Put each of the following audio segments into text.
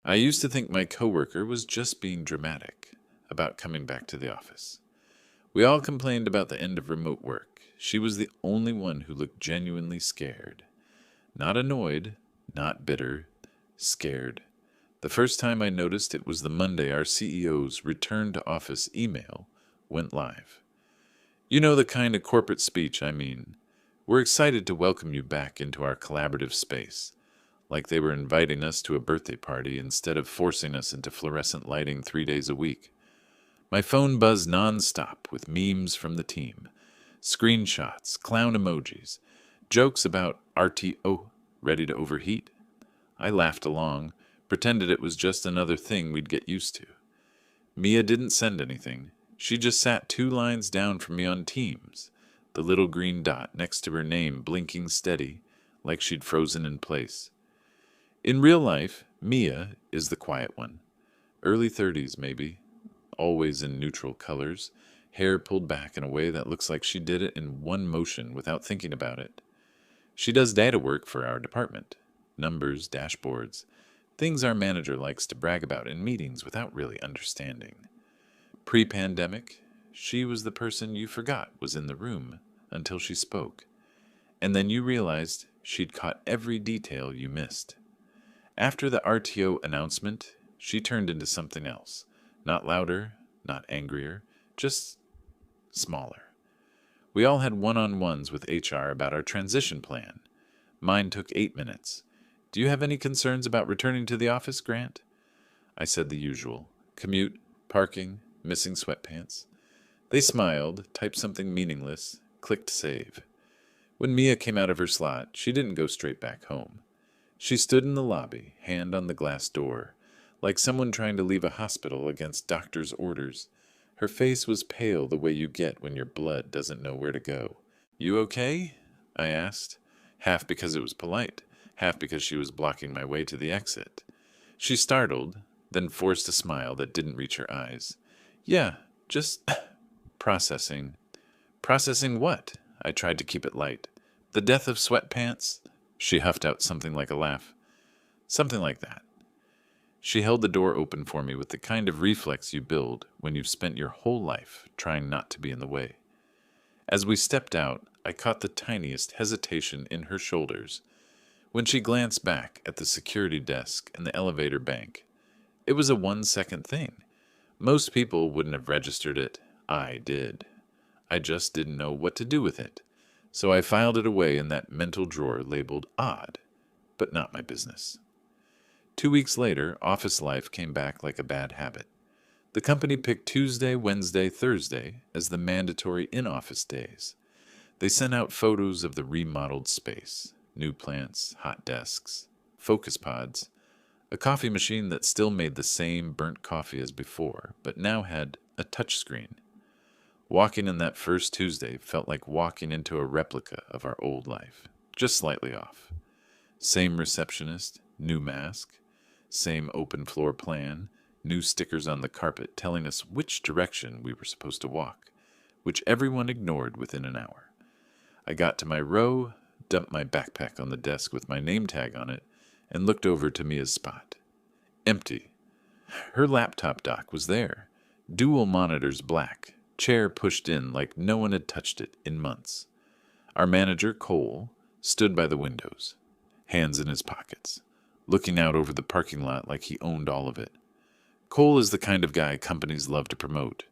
I used to think my coworker was just being dramatic about coming back to the office. We all complained about the end of remote work. She was the only one who looked genuinely scared. Not annoyed, not bitter, scared. The first time I noticed it was the Monday our CEO's return to office email went live. You know the kind of corporate speech I mean. We're excited to welcome you back into our collaborative space, like they were inviting us to a birthday party instead of forcing us into fluorescent lighting 3 days a week. My phone buzzed nonstop with memes from the team, screenshots, clown emojis, jokes about RTO, ready to overheat. I laughed along, pretended it was just another thing we'd get used to. Mia didn't send anything. She just sat 2 lines down from me on Teams, the little green dot next to her name blinking steady, like she'd frozen in place. In real life, Mia is the quiet one. Early 30s, maybe. Always in neutral colors, hair pulled back in a way that looks like she did it in one motion without thinking about it. She does data work for our department. Numbers, dashboards, things our manager likes to brag about in meetings without really understanding. Pre-pandemic, she was the person you forgot was in the room until she spoke. And then you realized she'd caught every detail you missed. After the RTO announcement, she turned into something else. Not louder, not angrier, just smaller. We all had one-on-ones with HR about our transition plan. Mine took 8 minutes. Do you have any concerns about returning to the office, Grant? I said the usual. Commute, parking, missing sweatpants. They smiled, typed something meaningless, clicked save. When Mia came out of her slot, she didn't go straight back home. She stood in the lobby, hand on the glass door, like someone trying to leave a hospital against doctor's orders. Her face was pale the way you get when your blood doesn't know where to go. You okay? I asked, half because it was polite, half because she was blocking my way to the exit. She startled, then forced a smile that didn't reach her eyes. Yeah, just processing. Processing what? I tried to keep it light. The death of sweatpants? She huffed out something like a laugh. Something like that. She held the door open for me with the kind of reflex you build when you've spent your whole life trying not to be in the way. As we stepped out, I caught the tiniest hesitation in her shoulders when she glanced back at the security desk and the elevator bank. It was a 1-second thing. Most people wouldn't have registered it. I did. I just didn't know what to do with it. So I filed it away in that mental drawer labeled odd, but not my business. 2 weeks later, office life came back like a bad habit. The company picked Tuesday, Wednesday, Thursday as the mandatory in-office days. They sent out photos of the remodeled space, new plants, hot desks, focus pods, a coffee machine that still made the same burnt coffee as before, but now had a touchscreen. Walking in that first Tuesday felt like walking into a replica of our old life, just slightly off. Same receptionist, new mask, same open floor plan, new stickers on the carpet telling us which direction we were supposed to walk, which everyone ignored within an hour. I got to my row, dumped my backpack on the desk with my name tag on it, and looked over to Mia's spot. Empty. Her laptop dock was there, dual monitors black, chair pushed in like no one had touched it in months. Our manager, Cole, stood by the windows, hands in his pockets, looking out over the parking lot like he owned all of it. Cole is the kind of guy companies love to promote.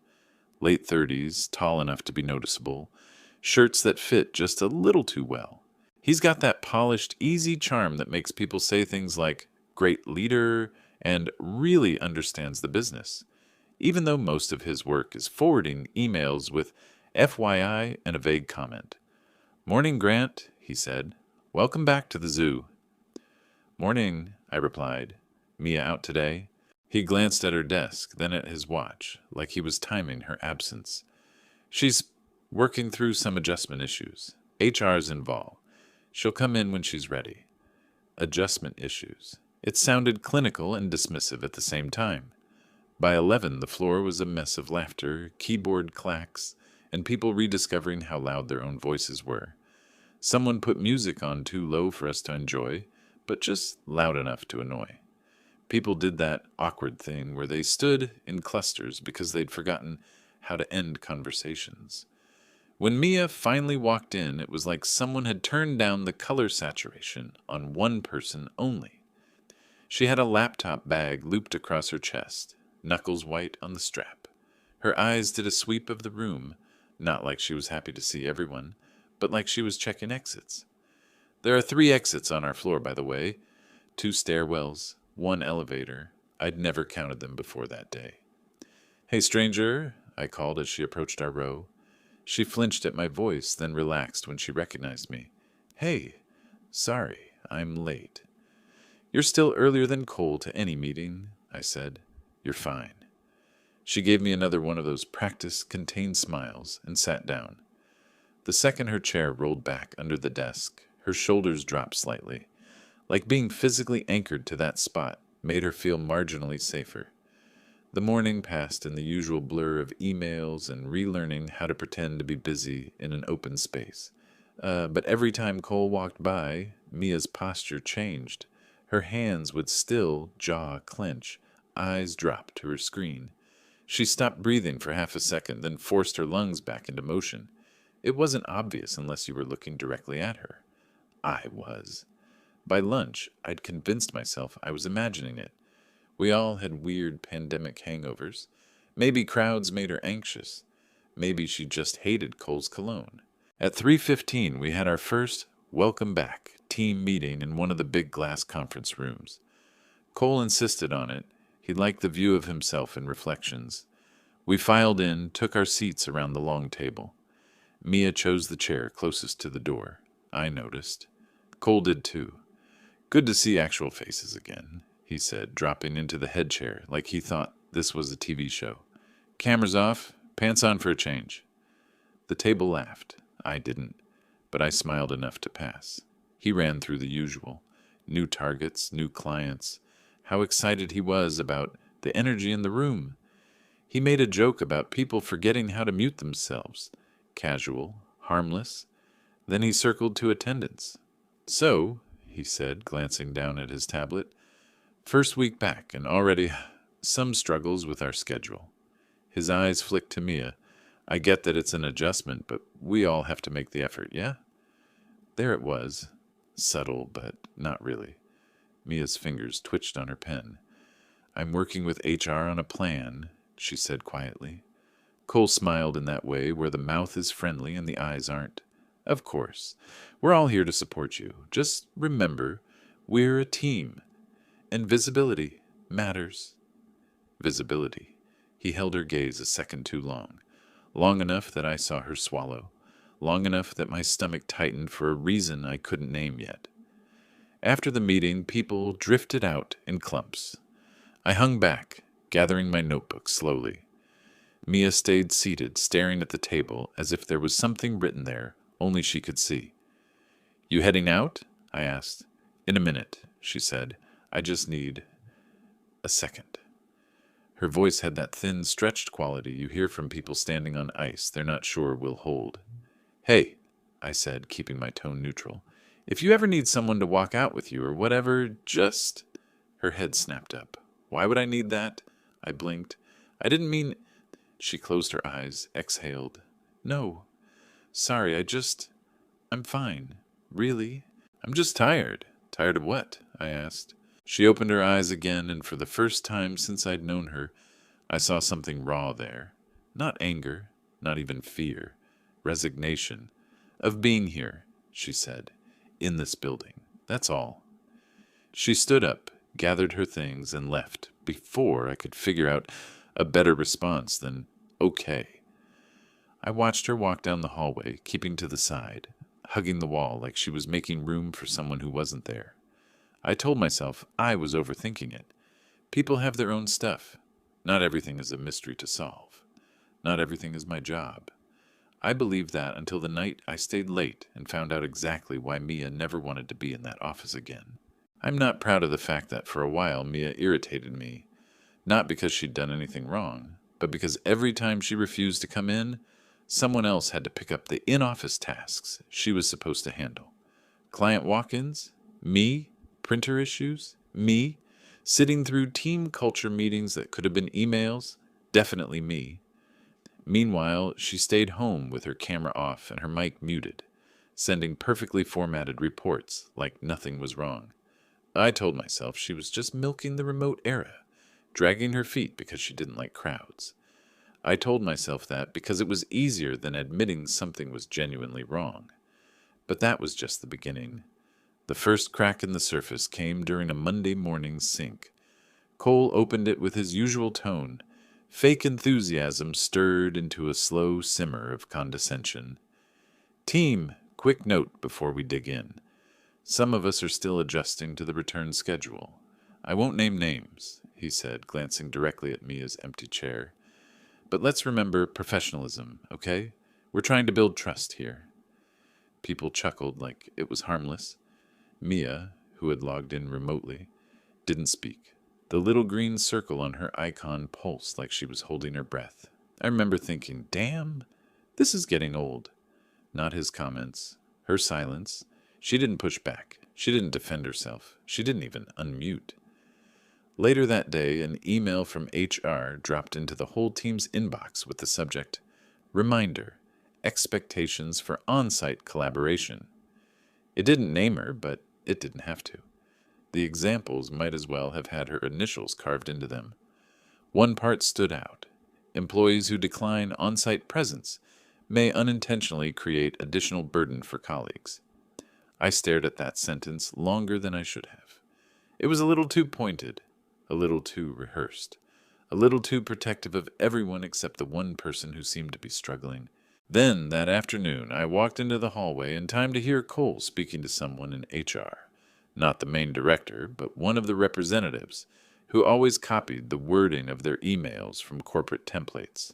Late 30s, tall enough to be noticeable, shirts that fit just a little too well. He's got that polished, easy charm that makes people say things like, great leader, and really understands the business, even though most of his work is forwarding emails with FYI and a vague comment. Morning, Grant, he said. Welcome back to the zoo. Morning, I replied. Mia out today? He glanced at her desk, then at his watch, like he was timing her absence. She's working through some adjustment issues. HR's involved. She'll come in when she's ready. Adjustment issues. It sounded clinical and dismissive at the same time. By 11, the floor was a mess of laughter, keyboard clacks, and people rediscovering how loud their own voices were. Someone put music on too low for us to enjoy, but just loud enough to annoy. People did that awkward thing where they stood in clusters because they'd forgotten how to end conversations. When Mia finally walked in, it was like someone had turned down the color saturation on one person only. She had a laptop bag looped across her chest, knuckles white on the strap. Her eyes did a sweep of the room, not like she was happy to see everyone, but like she was checking exits. There are 3 exits on our floor, by the way. 2 stairwells, 1 elevator. I'd never counted them before that day. "Hey, stranger," I called as she approached our row. She flinched at my voice, then relaxed when she recognized me. "Hey, sorry, I'm late." "You're still earlier than Cole to any meeting," I said. "You're fine." She gave me another one of those practiced, contained smiles and sat down. The second her chair rolled back under the desk, her shoulders dropped slightly. Like being physically anchored to that spot made her feel marginally safer. The morning passed in the usual blur of emails and relearning how to pretend to be busy in an open space. But every time Cole walked by, Mia's posture changed. Her hands would still jaw clench, eyes drop to her screen. She stopped breathing for half a second, then forced her lungs back into motion. It wasn't obvious unless you were looking directly at her. I was. By lunch, I'd convinced myself I was imagining it. We all had weird pandemic hangovers. Maybe crowds made her anxious. Maybe she just hated Cole's cologne. At 3:15, we had our first welcome back team meeting in one of the big glass conference rooms. Cole insisted on it. He liked the view of himself in reflections. We filed in, took our seats around the long table. Mia chose the chair closest to the door. I noticed. Cole did too. "Good to see actual faces again," he said, dropping into the head chair like he thought this was a TV show. "Cameras off, pants on for a change." The table laughed. I didn't, but I smiled enough to pass. He ran through the usual. New targets, new clients. How excited he was about the energy in the room. He made a joke about people forgetting how to mute themselves. Casual, harmless. Then he circled to attendance. "So," he said, glancing down at his tablet, "first week back and already some struggles with our schedule." His eyes flicked to Mia. "I get that it's an adjustment, but we all have to make the effort, yeah?" There it was. Subtle, but not really. Mia's fingers twitched on her pen. "I'm working with HR on a plan," she said quietly. Cole smiled in that way where the mouth is friendly and the eyes aren't. "Of course. We're all here to support you. Just remember, we're a team. And visibility matters." Visibility. He held her gaze a second too long. Long enough that I saw her swallow. Long enough that my stomach tightened for a reason I couldn't name yet. After the meeting, people drifted out in clumps. I hung back, gathering my notebook slowly. Mia stayed seated, staring at the table as if there was something written there only she could see. "You heading out?" I asked. "In a minute," she said. "I just need a second." Her voice had that thin, stretched quality you hear from people standing on ice they're not sure will hold. "Hey," I said, keeping my tone neutral, "if you ever need someone to walk out with you or whatever, just—" Her head snapped up. "Why would I need that?" I blinked. "I didn't mean—" She closed her eyes, exhaled. "No. Sorry, I'm fine. Really. I'm just tired." "Tired of what?" I asked. She opened her eyes again, and for the first time since I'd known her, I saw something raw there. Not anger, not even fear. Resignation. "Of being here," she said. "In this building. That's all." She stood up, gathered her things, and left before I could figure out a better response than "okay." I watched her walk down the hallway, keeping to the side, hugging the wall like she was making room for someone who wasn't there. I told myself I was overthinking it. People have their own stuff. Not everything is a mystery to solve. Not everything is my job. I believed that until the night I stayed late and found out exactly why Mia never wanted to be in that office again. I'm not proud of the fact that for a while Mia irritated me, not because she'd done anything wrong, but because every time she refused to come in, someone else had to pick up the in-office tasks she was supposed to handle. Client walk-ins? Me? Printer issues? Me? Sitting through team culture meetings that could have been emails, definitely me. Meanwhile, she stayed home with her camera off and her mic muted, sending perfectly formatted reports like nothing was wrong. I told myself she was just milking the remote era, dragging her feet because she didn't like crowds. I told myself that because it was easier than admitting something was genuinely wrong. But that was just the beginning. The first crack in the surface came during a Monday morning sync. Cole opened it with his usual tone. Fake enthusiasm stirred into a slow simmer of condescension. Team, quick note before we dig in. Some of us are still adjusting to the return schedule. I won't name names, he said, glancing directly at Mia's empty chair. But let's remember professionalism, okay? We're trying to build trust here. People chuckled like it was harmless. Mia, who had logged in remotely, didn't speak. The little green circle on her icon pulsed like she was holding her breath. I remember thinking, damn, this is getting old. Not his comments. Her silence. She didn't push back. She didn't defend herself. She didn't even unmute. Later that day, an email from HR dropped into the whole team's inbox with the subject, Reminder, Expectations for On-Site Collaboration. It didn't name her, but it didn't have to. The examples might as well have had her initials carved into them. One part stood out. Employees who decline on-site presence may unintentionally create additional burden for colleagues. I stared at that sentence longer than I should have. It was a little too pointed, a little too rehearsed, a little too protective of everyone except the one person who seemed to be struggling. Then, that afternoon, I walked into the hallway in time to hear Cole speaking to someone in HR. Not the main director, but one of the representatives, who always copied the wording of their emails from corporate templates.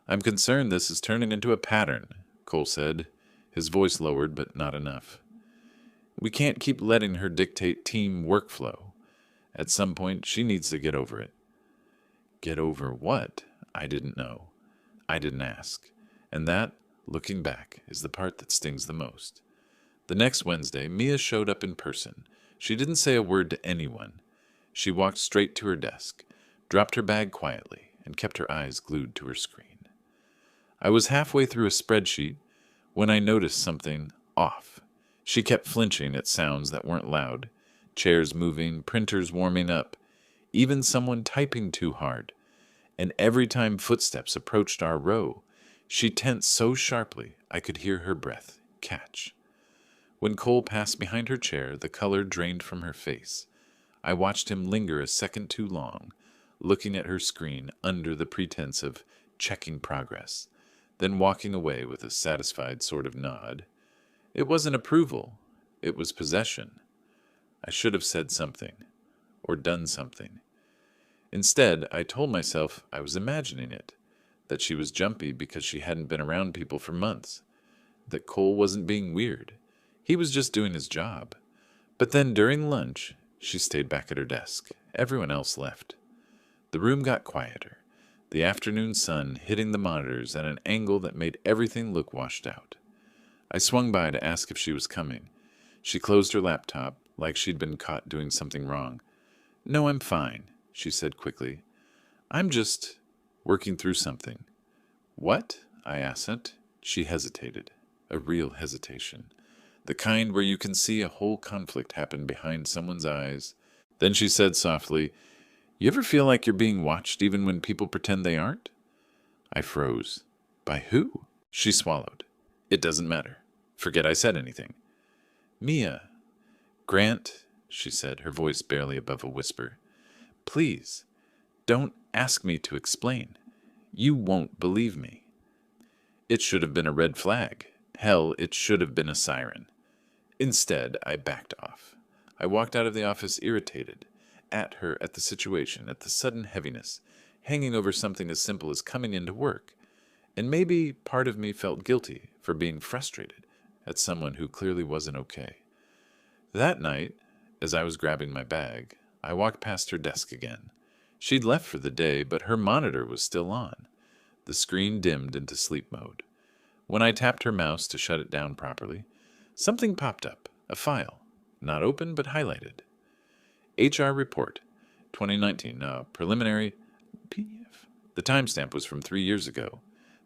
I'm concerned this is turning into a pattern, Cole said, his voice lowered but not enough. We can't keep letting her dictate team workflow. At some point, she needs to get over it. Get over what? I didn't know. I didn't ask. And that, looking back, is the part that stings the most. The next Wednesday, Mia showed up in person. She didn't say a word to anyone. She walked straight to her desk, dropped her bag quietly, and kept her eyes glued to her screen. I was halfway through a spreadsheet when I noticed something off. She kept flinching at sounds that weren't loud. Chairs moving, printers warming up, even someone typing too hard. And every time footsteps approached our row, she tensed so sharply I could hear her breath catch. When Cole passed behind her chair, the color drained from her face. I watched him linger a second too long, looking at her screen under the pretense of checking progress, then walking away with a satisfied sort of nod. It wasn't approval. It was possession. I should have said something, or done something. Instead, I told myself I was imagining it, that she was jumpy because she hadn't been around people for months, that Cole wasn't being weird. He was just doing his job. But then during lunch, she stayed back at her desk. Everyone else left. The room got quieter, the afternoon sun hitting the monitors at an angle that made everything look washed out. I swung by to ask if she was coming. She closed her laptop, like she'd been caught doing something wrong. No, I'm fine, she said quickly. I'm just working through something. What? I asked. She hesitated. A real hesitation. The kind where you can see a whole conflict happen behind someone's eyes. Then she said softly, You ever feel like you're being watched even when people pretend they aren't? I froze. By who? She swallowed. It doesn't matter. Forget I said anything. Mia. Grant, she said, her voice barely above a whisper. Please, don't ask me to explain. You won't believe me. It should have been a red flag. Hell, it should have been a siren. Instead, I backed off. I walked out of the office irritated, at her, at the situation, at the sudden heaviness, hanging over something as simple as coming into work. And maybe part of me felt guilty for being frustrated at someone who clearly wasn't okay. That night, as I was grabbing my bag, I walked past her desk again. She'd left for the day, but her monitor was still on. The screen dimmed into sleep mode. When I tapped her mouse to shut it down properly, something popped up, a file, not open but highlighted. HR report. 2019, preliminary PDF. The timestamp was from 3 years ago.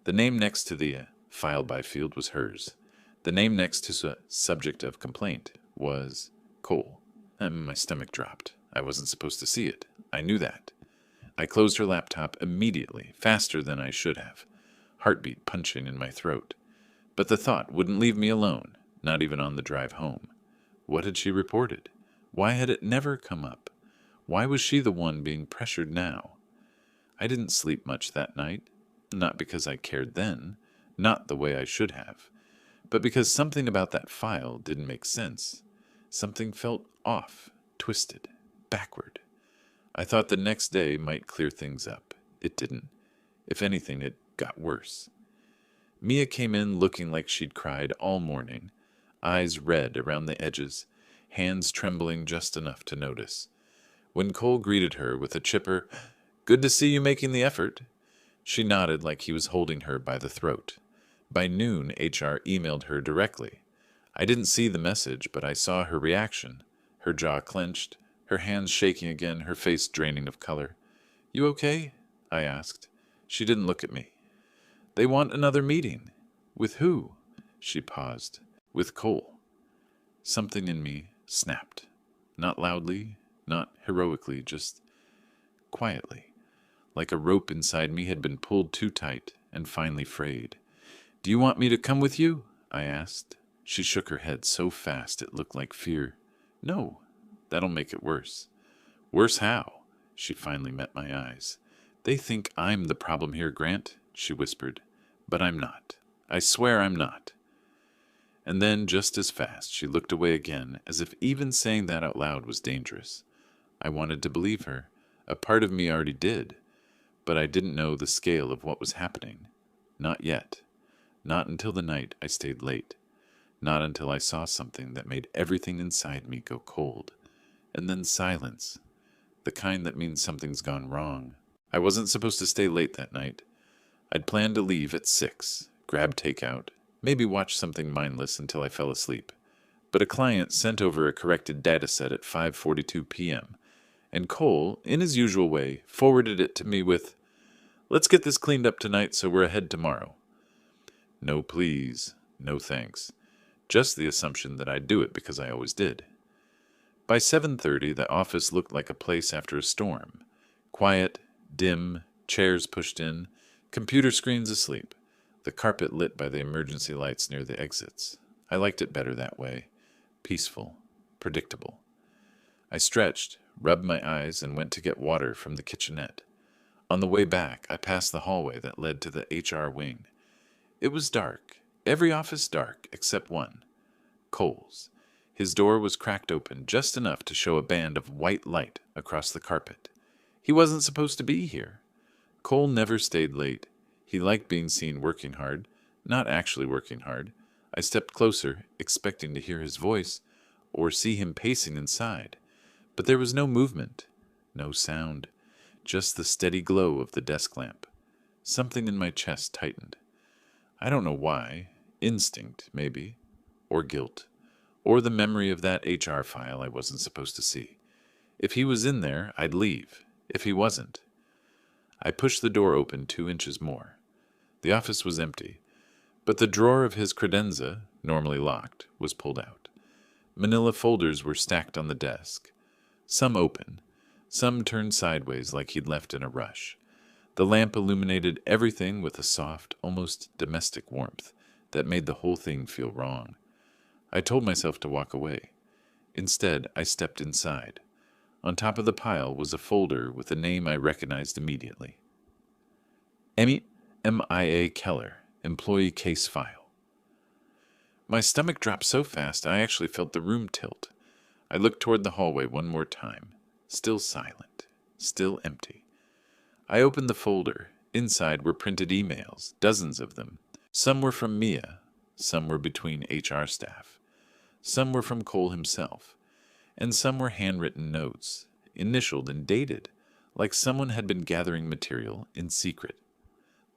The name next to the filed by field was hers. The name next to subject of complaint was Cole. My stomach dropped. I wasn't supposed to see it. I knew that. I closed her laptop immediately, faster than I should have, heartbeat punching in my throat. But the thought wouldn't leave me alone, not even on the drive home. What had she reported? Why had it never come up? Why was she the one being pressured now? I didn't sleep much that night, not because I cared then, not the way I should have, but because something about that file didn't make sense. Something felt off, twisted, backward. I thought the next day might clear things up. It didn't. If anything, it got worse. Mia came in looking like she'd cried all morning, eyes red around the edges, hands trembling just enough to notice. When Cole greeted her with a chipper, "Good to see you making the effort," she nodded like he was holding her by the throat. By noon, HR emailed her directly. I didn't see the message, but I saw her reaction. Her jaw clenched, her hands shaking again, her face draining of color. "You okay?" I asked. She didn't look at me. "They want another meeting." "With who?" She paused. "With Cole." Something in me snapped. Not loudly, not heroically, just quietly. Like a rope inside me had been pulled too tight and finally frayed. "Do you want me to come with you?" I asked. She shook her head so fast it looked like fear. "No, that'll make it worse." "Worse how?" She finally met my eyes. "They think I'm the problem here, Grant," she whispered. "But I'm not. I swear I'm not." And then, just as fast, she looked away again, as if even saying that out loud was dangerous. I wanted to believe her. A part of me already did. But I didn't know the scale of what was happening. Not yet. Not until the night I stayed late. Not until I saw something that made everything inside me go cold. And then silence. The kind that means something's gone wrong. I wasn't supposed to stay late that night. I'd planned to leave at 6, grab takeout, maybe watch something mindless until I fell asleep. But a client sent over a corrected dataset at 5:42 p.m., and Cole, in his usual way, forwarded it to me with, "Let's get this cleaned up tonight so we're ahead tomorrow." No please, no thanks. Just the assumption that I'd do it because I always did. By 7:30, the office looked like a place after a storm. Quiet, dim, chairs pushed in, computer screens asleep, the carpet lit by the emergency lights near the exits. I liked it better that way. Peaceful, predictable. I stretched, rubbed my eyes, and went to get water from the kitchenette. On the way back, I passed the hallway that led to the HR wing. It was dark, every office dark except one, Cole's. His door was cracked open just enough to show a band of white light across the carpet. He wasn't supposed to be here. Cole never stayed late. He liked being seen working hard, not actually working hard. I stepped closer, expecting to hear his voice or see him pacing inside. But there was no movement, no sound, just the steady glow of the desk lamp. Something in my chest tightened. I don't know why. Instinct, maybe. Or guilt. Or the memory of that HR file I wasn't supposed to see. If he was in there, I'd leave. If he wasn't. I pushed the door open 2 inches more. The office was empty, but the drawer of his credenza, normally locked, was pulled out. Manila folders were stacked on the desk. Some open, some turned sideways like he'd left in a rush. The lamp illuminated everything with a soft, almost domestic warmth that made the whole thing feel wrong. I told myself to walk away. Instead, I stepped inside. On top of the pile was a folder with a name I recognized immediately. M.I.A. Keller, Employee Case File. My stomach dropped so fast I actually felt the room tilt. I looked toward the hallway one more time. Still silent. Still empty. I opened the folder. Inside were printed emails, dozens of them. Some were from Mia. Some were between HR staff. Some were from Cole himself. And some were handwritten notes, initialed and dated, like someone had been gathering material in secret.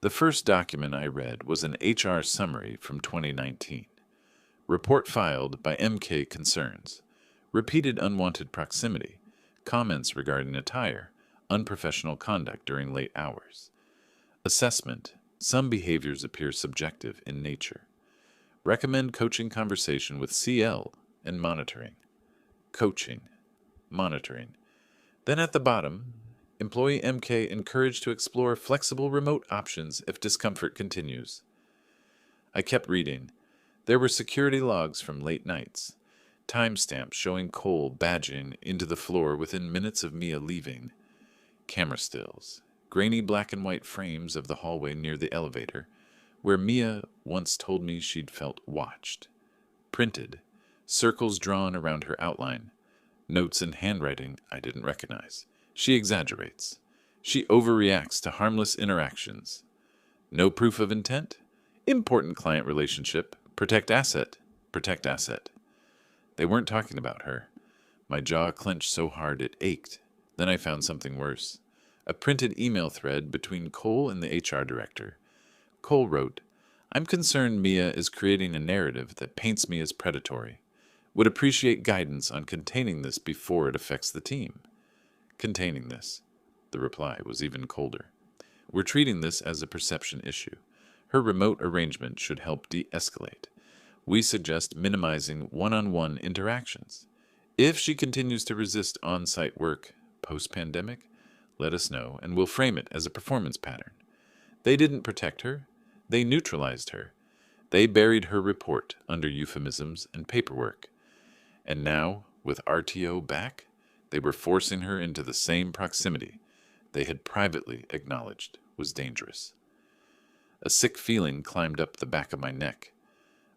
The first document I read was an HR summary from 2019. Report filed by MK Concerns. Repeated unwanted proximity. comments regarding attire, unprofessional conduct during late hours. Assessment. Some behaviors appear subjective in nature. Recommend coaching conversation with CL and monitoring. Coaching. Monitoring. Then at the bottom, employee MK encouraged to explore flexible remote options if discomfort continues. I kept reading. There were security logs from late nights, timestamps showing Cole badging into the floor within minutes of Mia leaving, camera stills, grainy black and white frames of the hallway near the elevator, where Mia once told me she'd felt watched, printed, circles drawn around her outline, notes in handwriting I didn't recognize. She exaggerates. She overreacts to harmless interactions. No proof of intent? Important client relationship. Protect asset. Protect asset. They weren't talking about her. My jaw clenched so hard it ached. Then I found something worse. A printed email thread between Cole and the HR director. Cole wrote, "I'm concerned Mia is creating a narrative that paints me as predatory. Would appreciate guidance on containing this before it affects the team." Containing this. The reply was even colder. "We're treating this as a perception issue. Her remote arrangement should help de-escalate. We suggest minimizing one-on-one interactions. If she continues to resist on-site work post-pandemic, let us know and we'll frame it as a performance pattern. They didn't protect her. They neutralized her. They buried her report under euphemisms and paperwork. And now, with RTO back, they were forcing her into the same proximity they had privately acknowledged was dangerous." A sick feeling climbed up the back of my neck.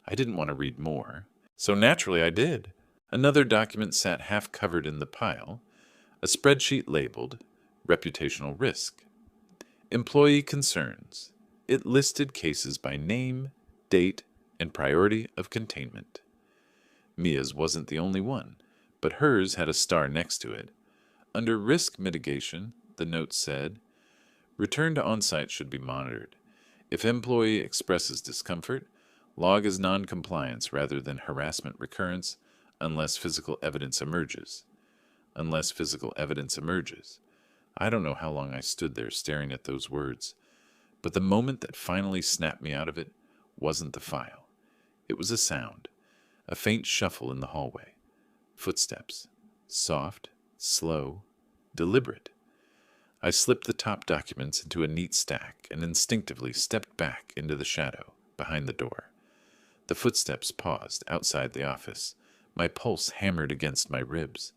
I didn't want to read more, so naturally I did. Another document sat half covered in the pile, a spreadsheet labeled Reputational Risk. Employee Concerns. It listed cases by name, date, and priority of containment. Mia's wasn't the only one, but hers had a star next to it. Under risk mitigation, the note said, "Return to on-site should be monitored. If employee expresses discomfort, log as non-compliance rather than harassment recurrence unless physical evidence emerges." Unless physical evidence emerges. I don't know how long I stood there staring at those words, but the moment that finally snapped me out of it wasn't the file. It was a sound, a faint shuffle in the hallway. Footsteps. Soft, slow, deliberate. I slipped the top documents into a neat stack and instinctively stepped back into the shadow behind the door. The footsteps paused outside the office. My pulse hammered against my ribs.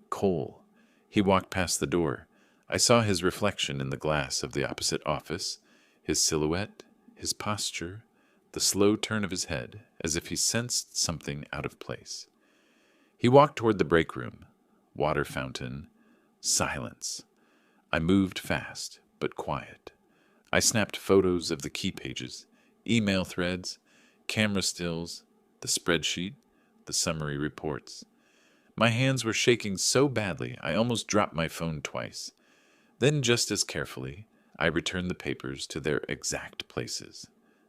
Cole. He walked past the door. I saw his reflection in the glass of the opposite office, his silhouette, his posture, the slow turn of his head, as if he sensed something out of place. He walked toward the break room. Water fountain. Silence. I moved fast, but quiet. I snapped photos of the key pages, email threads, camera stills, the spreadsheet, the summary reports. My hands were shaking so badly I almost dropped my phone twice. Then, just as carefully, I returned the papers to their exact places.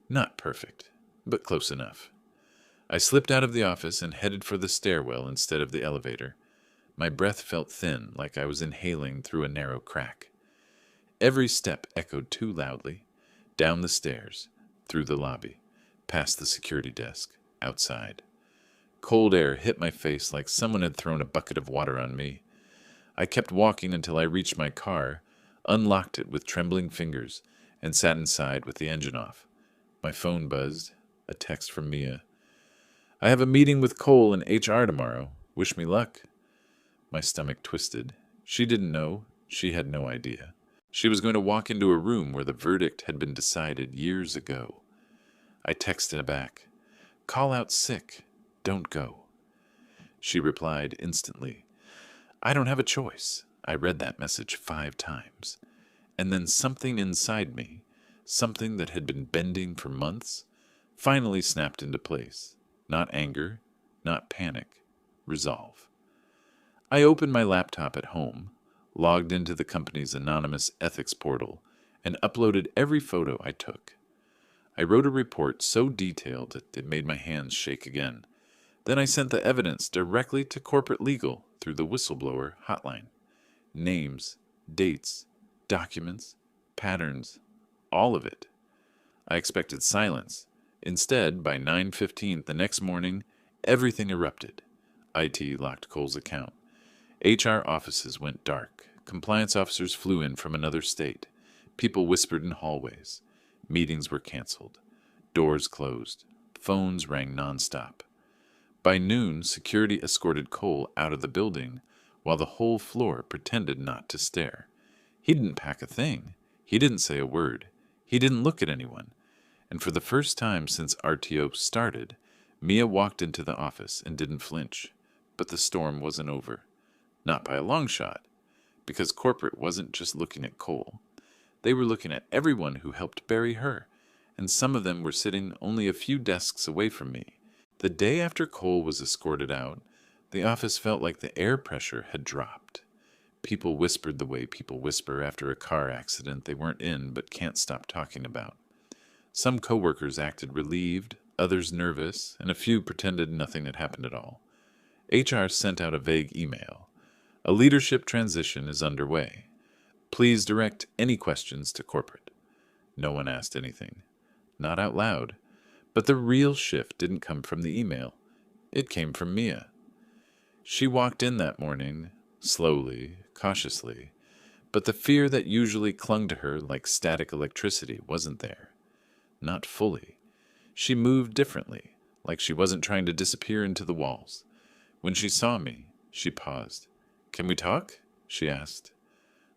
Not perfect, but close enough. I slipped out of the office and headed for the stairwell instead of the elevator. My breath felt thin, like I was inhaling through a narrow crack. Every step echoed too loudly. Down the stairs, through the lobby, past the security desk, outside. Cold air hit my face like someone had thrown a bucket of water on me. I kept walking until I reached my car, unlocked it with trembling fingers, and sat inside with the engine off. My phone buzzed, a text from Mia. "I have a meeting with Cole in HR tomorrow. Wish me luck." My stomach twisted. She didn't know. She had no idea. She was going to walk into a room where the verdict had been decided years ago. I texted back, "Call out sick. Don't go." She replied instantly, "I don't have a choice." I read that message 5 times. And then something inside me, something that had been bending for months, finally snapped into place. Not anger, not panic, resolve. I opened my laptop at home, logged into the company's anonymous ethics portal, and uploaded every photo I took. I wrote a report so detailed that it made my hands shake again. Then I sent the evidence directly to corporate legal through the whistleblower hotline. Names, dates, documents, patterns, all of it. I expected silence. Instead, by 9:15 the next morning, everything erupted. IT locked Cole's account. HR offices went dark. Compliance officers flew in from another state. People whispered in hallways. Meetings were canceled. Doors closed. Phones rang nonstop. By noon, security escorted Cole out of the building, while the whole floor pretended not to stare. He didn't pack a thing. He didn't say a word. He didn't look at anyone. And for the first time since RTO started, Mia walked into the office and didn't flinch. But the storm wasn't over. Not by a long shot. Because corporate wasn't just looking at Cole. They were looking at everyone who helped bury her. And some of them were sitting only a few desks away from me. The day after Cole was escorted out, the office felt like the air pressure had dropped. People whispered the way people whisper after a car accident they weren't in but can't stop talking about. Some coworkers acted relieved, others nervous, and a few pretended nothing had happened at all. HR sent out a vague email. A leadership transition is underway. Please direct any questions to corporate. No one asked anything. Not out loud. But the real shift didn't come from the email. It came from Mia. She walked in that morning, slowly, cautiously, but the fear that usually clung to her like static electricity wasn't there. Not fully. She moved differently, like she wasn't trying to disappear into the walls. When she saw me, she paused. "Can we talk?" she asked.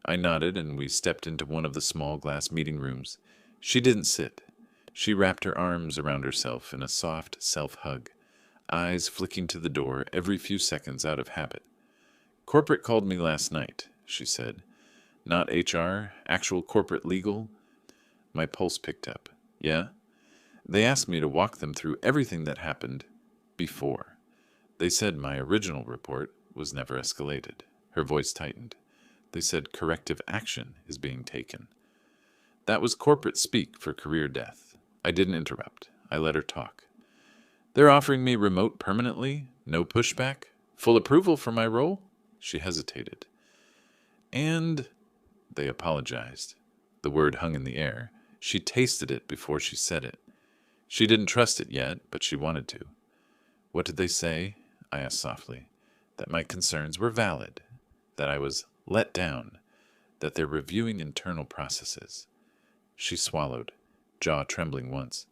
I nodded, and we stepped into one of the small glass meeting rooms. She didn't sit. She wrapped her arms around herself in a soft self-hug, eyes flicking to the door every few seconds out of habit. "Corporate called me last night," she said. "Not HR, actual corporate legal." My pulse picked up. "Yeah?" "They asked me to walk them through everything that happened before. They said my original report was never escalated." Her voice tightened. "They said corrective action is being taken." That was corporate speak for career death. I didn't interrupt. I let her talk. "They're offering me remote permanently? No pushback? Full approval for my role?" She hesitated. "And," they apologized. The word hung in the air. She tasted it before she said it. She didn't trust it yet, but she wanted to. "What did they say?" I asked softly. "That my concerns were valid. That I was let down. That they're reviewing internal processes." She swallowed, jaw trembling once.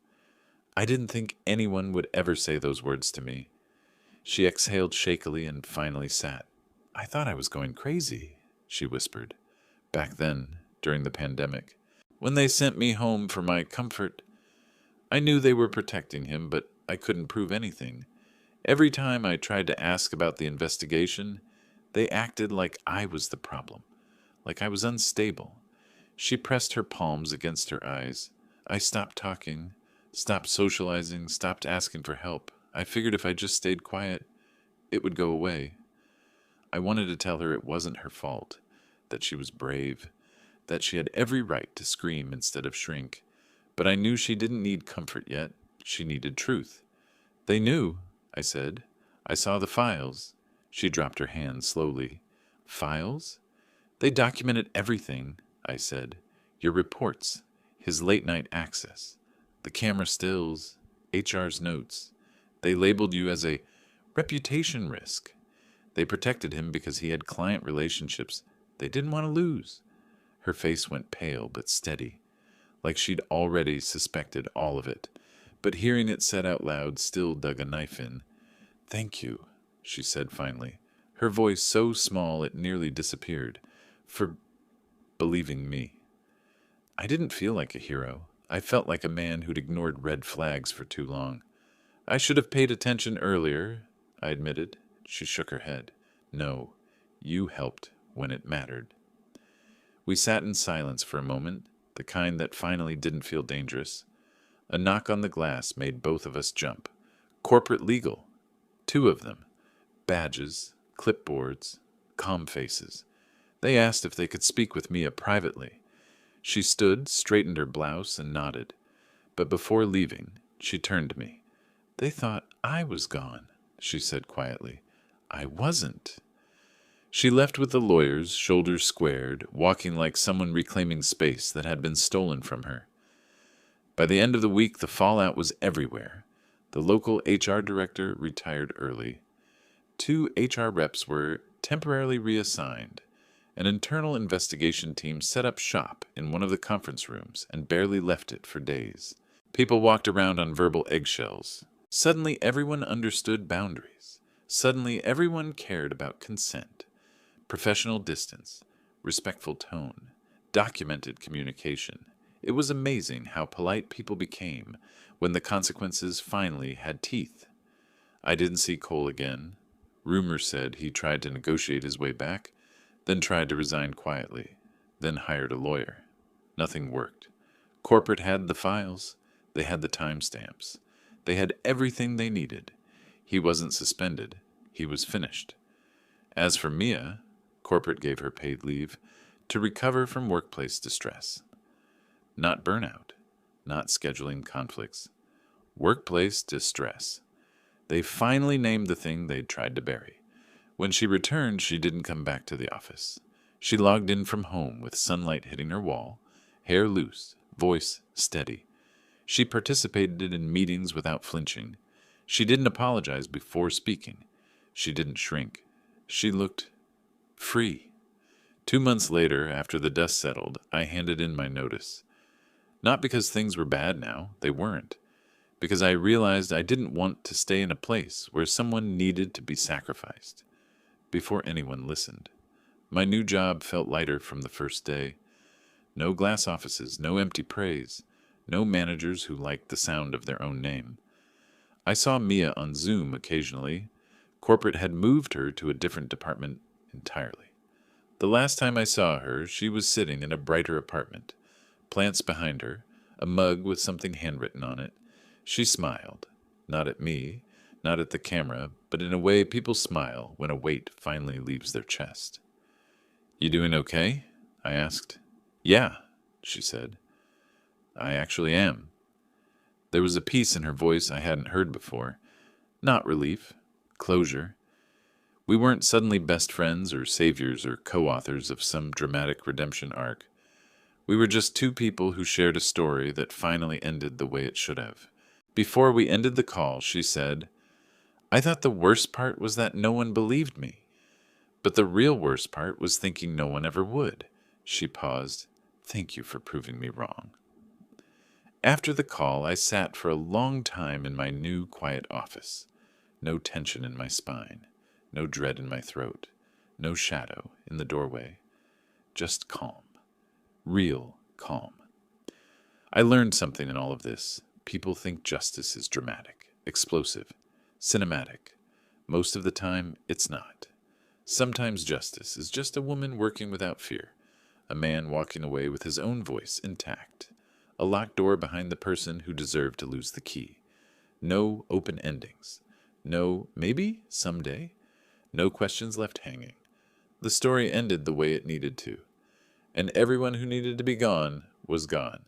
I didn't think anyone would ever say those words to me. She exhaled shakily and finally sat. "I thought I was going crazy," she whispered. "Back then, during the pandemic, when they sent me home for my comfort. I knew they were protecting him, but I couldn't prove anything. Every time I tried to ask about the investigation, they acted like I was the problem, like I was unstable." She pressed her palms against her eyes. I stopped talking, stopped socializing, stopped asking for help. I figured if I just stayed quiet, it would go away. I wanted to tell her it wasn't her fault, that she was brave, that she had every right to scream instead of shrink. But I knew she didn't need comfort yet. She needed truth. "They knew," I said. "I saw the files." She dropped her hand slowly. "Files?" "They documented everything," I said. "Your reports, his late-night access, the camera stills, HR's notes. They labeled you as a reputation risk. They protected him because he had client relationships they didn't want to lose." Her face went pale but steady, like she'd already suspected all of it. But hearing it said out loud still dug a knife in. "Thank you," she said finally, her voice so small it nearly disappeared, "for believing me." I didn't feel like a hero. I felt like a man who'd ignored red flags for too long. "I should have paid attention earlier," I admitted. She shook her head. "No, you helped when it mattered." We sat in silence for a moment, the kind that finally didn't feel dangerous. A knock on the glass made both of us jump. Corporate legal. 2 of them. Badges, clipboards, calm faces. They asked if they could speak with Mia privately. She stood, straightened her blouse, and nodded. But before leaving, she turned to me. "They thought I was gone," she said quietly. "I wasn't." She left with the lawyers, shoulders squared, walking like someone reclaiming space that had been stolen from her. By the end of the week, the fallout was everywhere. The local HR director retired early. 2 HR reps were temporarily reassigned. An internal investigation team set up shop in one of the conference rooms and barely left it for days. People walked around on verbal eggshells. Suddenly, everyone understood boundaries. Suddenly, everyone cared about consent, professional distance, respectful tone, documented communication. It was amazing how polite people became when the consequences finally had teeth. I didn't see Cole again. Rumors said he tried to negotiate his way back, then tried to resign quietly, then hired a lawyer. Nothing worked. Corporate had the files. They had the timestamps. They had everything they needed. He wasn't suspended. He was finished. As for Mia, corporate gave her paid leave to recover from workplace distress. Not burnout, not scheduling conflicts. Workplace distress. They finally named the thing they'd tried to bury. When she returned, she didn't come back to the office. She logged in from home with sunlight hitting her wall, hair loose, voice steady. She participated in meetings without flinching. She didn't apologize before speaking. She didn't shrink. She looked free. 2 months later, after the dust settled, I handed in my notice. Not because things were bad now, they weren't. Because I realized I didn't want to stay in a place where someone needed to be sacrificed. Before anyone listened. My new job felt lighter from the first day. No glass offices, no empty praise, no managers who liked the sound of their own name. I saw Mia on Zoom occasionally. Corporate had moved her to a different department entirely. The last time I saw her, she was sitting in a brighter apartment. Plants behind her, a mug with something handwritten on it. She smiled, not at me, not at the camera, but in a way people smile when a weight finally leaves their chest. "You doing okay?" I asked. "Yeah," she said. "I actually am." There was a peace in her voice I hadn't heard before. Not relief, closure. We weren't suddenly best friends or saviors or co-authors of some dramatic redemption arc. We were just 2 people who shared a story that finally ended the way it should have. Before we ended the call, she said, "I thought the worst part was that no one believed me. But the real worst part was thinking no one ever would." She paused. "Thank you for proving me wrong." After the call, I sat for a long time in my new quiet office. No tension in my spine, no dread in my throat, no shadow in the doorway. Just calm. Real calm. I learned something in all of this. People think justice is dramatic, explosive, cinematic. Most of the time, it's not. Sometimes justice is just a woman working without fear, a man walking away with his own voice intact, a locked door behind the person who deserved to lose the key. No open endings. No maybe, someday. No questions left hanging. The story ended the way it needed to, and everyone who needed to be gone was gone.